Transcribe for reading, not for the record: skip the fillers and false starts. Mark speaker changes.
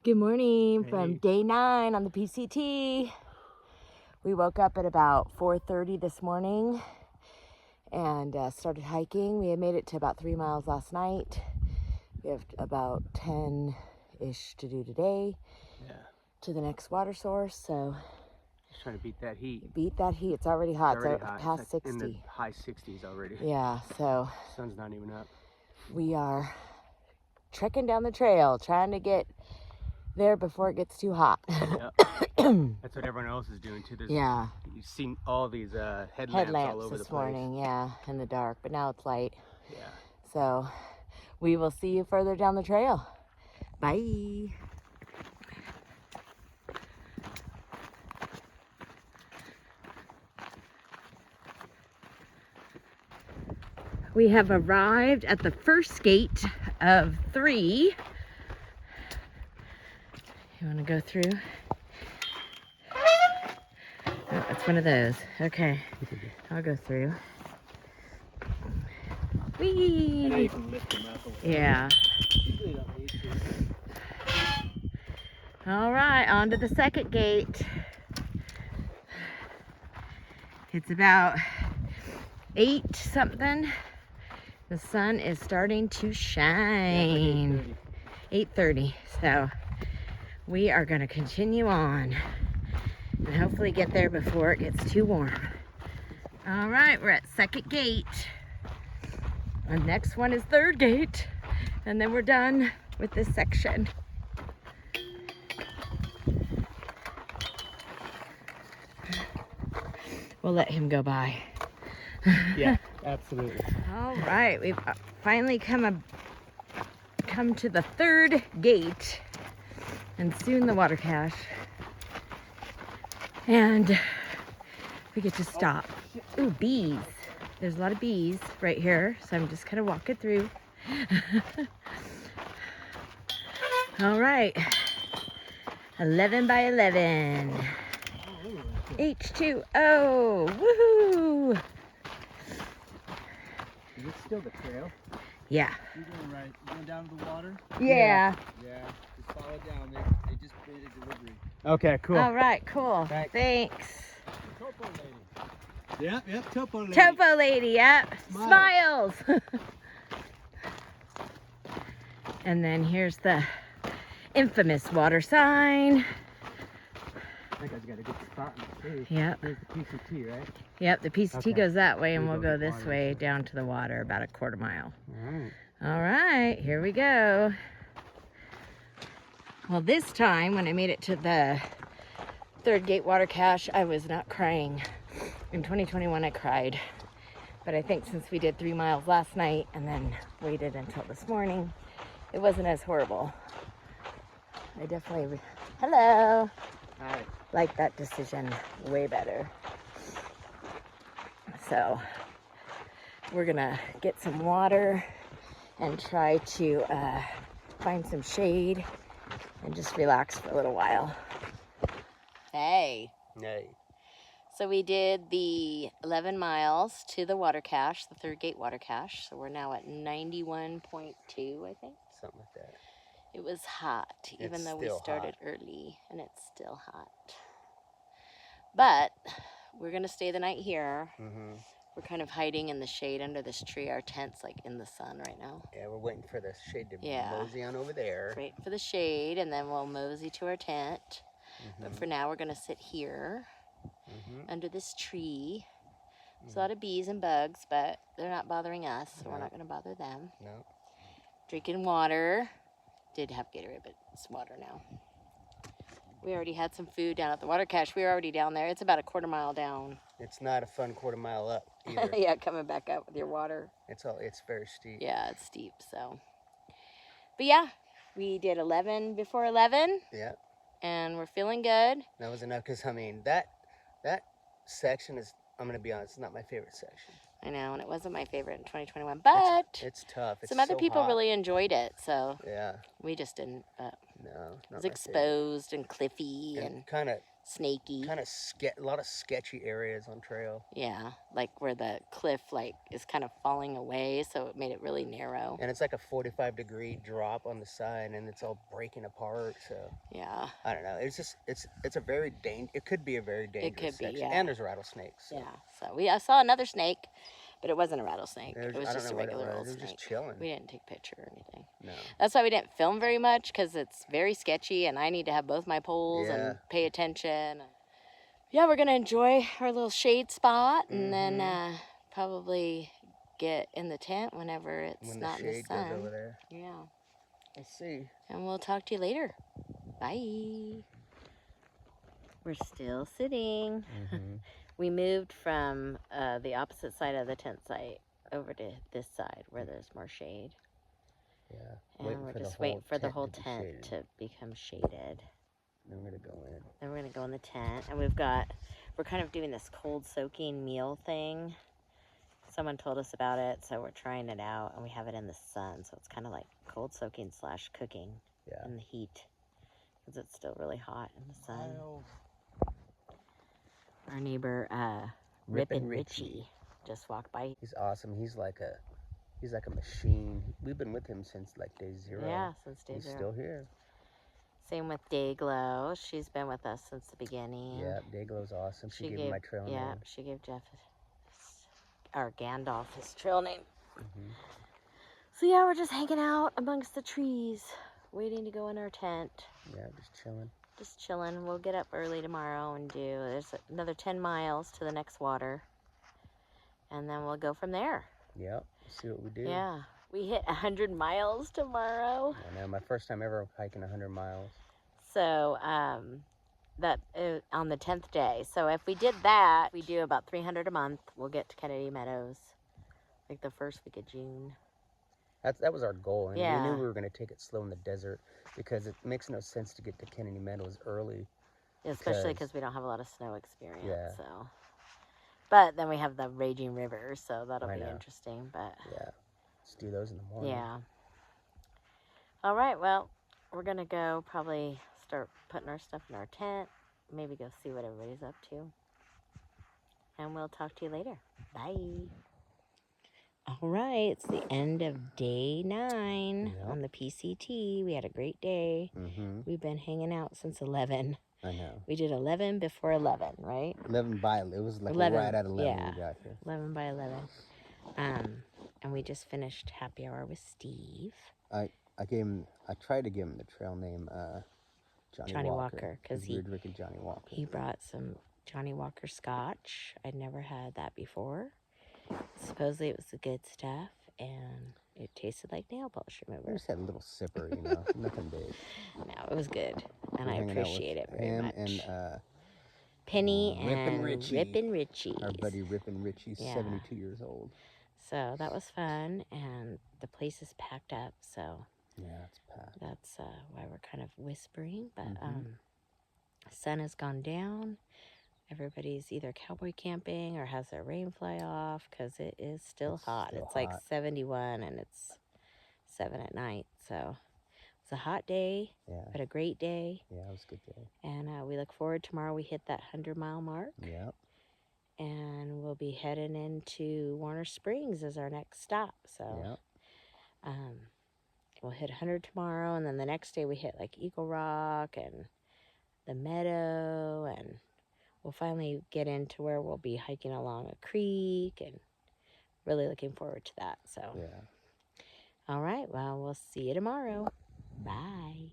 Speaker 1: Good morning from day 9 on the PCT. We woke up at about 4:30 this morning and started hiking. We had made it to about 3 miles last night. We have about 10-ish to do today.
Speaker 2: Yeah.
Speaker 1: To the next water source. So
Speaker 2: just trying to beat that heat.
Speaker 1: Beat that heat. It's already hot.
Speaker 2: It's already
Speaker 1: it's
Speaker 2: hot.
Speaker 1: Past
Speaker 2: it's like
Speaker 1: 60.
Speaker 2: In the high 60s already.
Speaker 1: Yeah. So
Speaker 2: sun's not even up.
Speaker 1: We are trekking down the trail, trying to get there before it gets too hot.
Speaker 2: Yep. That's what everyone else is doing too. You've seen all these headlamps all over the place.
Speaker 1: This morning, yeah, in the dark, but now it's light.
Speaker 2: Yeah.
Speaker 1: So we will see you further down the trail. Bye. We have arrived at the first gate of 3. You want to go through? Oh, it's one of those. Okay, I'll go through. Whee! Yeah. All right, on to the second gate. It's about 8 something. The sun is starting to shine. 8:30. So we are going to continue on and hopefully get there before it gets too warm. All right, we're at second gate. The next one is third gate, and then we're done with this section. We'll let him go by.
Speaker 2: Yeah, absolutely.
Speaker 1: All right, we've finally come to the third gate, and soon the water cache. And we get to stop. Ooh, bees. There's a lot of bees right here, so I'm just kind of walking through. All right, 11 by 11. H2O, woohoo!
Speaker 2: Is it still the trail?
Speaker 1: Yeah.
Speaker 3: You're going right. You're going down to the water?
Speaker 1: Yeah.
Speaker 3: Yeah. Just follow down there. They just made a delivery.
Speaker 2: Okay, cool.
Speaker 1: All right, cool.
Speaker 2: Thanks.
Speaker 3: Topo lady. Yep, Topo lady.
Speaker 1: Topo lady, yep. Smiles. And then here's the infamous water sign.
Speaker 2: That guy's got a good spot in the cave.
Speaker 1: Yep.
Speaker 2: There's the PCT, right?
Speaker 1: Yep, the PCT
Speaker 2: Okay.
Speaker 1: goes that way, and
Speaker 2: We
Speaker 1: we'll
Speaker 2: go
Speaker 1: go
Speaker 2: get
Speaker 1: this
Speaker 2: water,
Speaker 1: way
Speaker 2: so.
Speaker 1: down to the water, about a quarter mile.
Speaker 2: All right.
Speaker 1: All right, here we go. Well, this time when I made it to the third gate water cache, I was not crying. In 2021, I cried. But I think since we did 3 miles last night and then waited until this morning, it wasn't as horrible. I definitely, hello.
Speaker 2: Hi.
Speaker 1: Like that decision way better. So we're gonna get some water and try to find some shade and just relax for a little while. Hey.
Speaker 2: Nay.
Speaker 1: So we did the 11 miles to the water cache, the third gate water cache. So we're now at 91.2, I think.
Speaker 2: Something like that.
Speaker 1: It was hot, even though we started early, and it's still hot. But we're gonna stay the night here.
Speaker 2: Mm-hmm.
Speaker 1: We're kind of hiding in the shade under this tree. Our tent's like in the sun right now.
Speaker 2: Yeah, we're waiting for the shade to mosey on over there.
Speaker 1: Wait for the shade, and then we'll mosey to our tent.
Speaker 2: Mm-hmm.
Speaker 1: But for now, we're gonna sit here under this tree. There's a lot of bees and bugs, but they're not bothering us, so we're not gonna bother them.
Speaker 2: No.
Speaker 1: Drinking water. Did have Gatorade, but it's water now. We already had some food down at the water cache. We were already down there. It's about a quarter mile down.
Speaker 2: It's not a fun quarter mile up either.
Speaker 1: Yeah, coming back up with your water.
Speaker 2: It's very steep.
Speaker 1: Yeah, it's steep, so. But yeah, we did 11 before 11.
Speaker 2: Yeah.
Speaker 1: And we're feeling good.
Speaker 2: That was enough, because I mean, that section is, I'm going to be honest, it's not my favorite section.
Speaker 1: I know, and it wasn't my favorite in 2021, but
Speaker 2: it's tough. It's
Speaker 1: some other
Speaker 2: so
Speaker 1: people
Speaker 2: hot.
Speaker 1: really enjoyed it, so
Speaker 2: yeah,
Speaker 1: we just didn't. But
Speaker 2: No,
Speaker 1: It
Speaker 2: not
Speaker 1: was
Speaker 2: my
Speaker 1: exposed and cliffy
Speaker 2: favorite.
Speaker 1: and
Speaker 2: kind of
Speaker 1: snaky.
Speaker 2: a lot of sketchy areas on trail.
Speaker 1: Yeah, like where the cliff like is kind of falling away, so it made it really narrow.
Speaker 2: And it's like a 45-degree drop on the side, and it's all breaking apart. So
Speaker 1: yeah,
Speaker 2: I don't know. It's just it's a very it could be a very dangerous
Speaker 1: be,
Speaker 2: section.
Speaker 1: yeah.
Speaker 2: And there's rattlesnakes. So.
Speaker 1: Yeah, so I saw another snake, but it wasn't a rattlesnake. It was
Speaker 2: I
Speaker 1: just
Speaker 2: don't
Speaker 1: a
Speaker 2: know what it
Speaker 1: regular
Speaker 2: was.
Speaker 1: old
Speaker 2: It was
Speaker 1: snake.
Speaker 2: just chilling.
Speaker 1: We didn't take a picture or anything.
Speaker 2: No.
Speaker 1: That's why we didn't film very much, because it's very sketchy, and I need to have both my poles
Speaker 2: Yeah.
Speaker 1: and pay attention. Yeah, we're gonna enjoy our little shade spot, and then probably get in the tent whenever it's
Speaker 2: when
Speaker 1: not
Speaker 2: the
Speaker 1: in the
Speaker 2: shade
Speaker 1: sun.
Speaker 2: goes over there.
Speaker 1: Yeah.
Speaker 2: Let's see.
Speaker 1: And we'll talk to you later. Bye. We're still sitting. We moved from the opposite side of the tent site over to this side where there's more shade.
Speaker 2: Yeah.
Speaker 1: And we're just waiting for the whole tent to become shaded.
Speaker 2: Then we're gonna go in.
Speaker 1: Then we're gonna go in the tent, and we're kind of doing this cold soaking meal thing. Someone told us about it, so we're trying it out, and we have it in the sun, so it's kind of like cold soaking / cooking in the heat, because it's still really hot in the sun. Our neighbor, Rippin' Richie, just walked by.
Speaker 2: He's awesome. He's like a machine. We've been with him since like day 0.
Speaker 1: Yeah, since day 0.
Speaker 2: He's still here.
Speaker 1: Same with Dayglow. She's been with us since the beginning.
Speaker 2: Yeah, Dayglow's awesome. She gave him my trail name.
Speaker 1: Yeah, she gave Jeff, or Gandalf, his trail name. So yeah, we're just hanging out amongst the trees, waiting to go in our tent.
Speaker 2: Yeah, just chilling.
Speaker 1: Just chilling. We'll get up early tomorrow and there's another 10 miles to the next water. And then we'll go from there.
Speaker 2: Yep, see what we do.
Speaker 1: Yeah, we hit 100 miles tomorrow.
Speaker 2: I know, my first time ever hiking 100 miles.
Speaker 1: So, that on the 10th day. So if we did that, we do about 300 a month. We'll get to Kennedy Meadows, like the first week of June.
Speaker 2: That was our goal, and
Speaker 1: Yeah.
Speaker 2: we knew we were going to take it slow in the desert, because it makes no sense to get to Kennedy Meadows early.
Speaker 1: Especially because we don't have a lot of snow experience.
Speaker 2: Yeah.
Speaker 1: So, but then we have the raging river, so that'll be interesting. But
Speaker 2: yeah, let's do those in the morning.
Speaker 1: Yeah. All right. Well, we're gonna go probably start putting our stuff in our tent. Maybe go see what everybody's up to. And we'll talk to you later. Bye. All right, it's the end of day 9 on the PCT. We had a great day. We've been hanging out since 11.
Speaker 2: I know.
Speaker 1: We did 11 before 11, right?
Speaker 2: 11 by, it was like 11, right at 11
Speaker 1: yeah,
Speaker 2: we got here.
Speaker 1: 11 by 11. And we just finished happy hour with Steve.
Speaker 2: I tried to give him the trail name Johnny Walker,
Speaker 1: because
Speaker 2: we were drinking Johnny Walker.
Speaker 1: He brought some Johnny Walker scotch. I'd never had that before. Supposedly it was the good stuff, and it tasted like nail polish remover.
Speaker 2: I just had a little sipper, nothing big.
Speaker 1: No, it was good, and I appreciate it very much.
Speaker 2: And
Speaker 1: Penny and Rippin' Richie.
Speaker 2: Our buddy Rippin' Richie, 72 years old.
Speaker 1: So that was fun, and the place is packed up, so
Speaker 2: yeah, it's packed.
Speaker 1: That's why we're kind of whispering, but sun has gone down. Everybody's either cowboy camping or has their rain fly off, because it is still hot. It's like 71, and it's 7 at night. So it's a hot day, but a great day.
Speaker 2: Yeah, it was a good day.
Speaker 1: And we look forward tomorrow. We hit that 100-mile mark.
Speaker 2: Yep.
Speaker 1: And we'll be heading into Warner Springs as our next stop. So we'll hit 100 tomorrow, and then the next day we hit like Eagle Rock and the Meadow, and we'll finally get into where we'll be hiking along a creek, and really looking forward to that. So, all right, well, we'll see you tomorrow. Bye.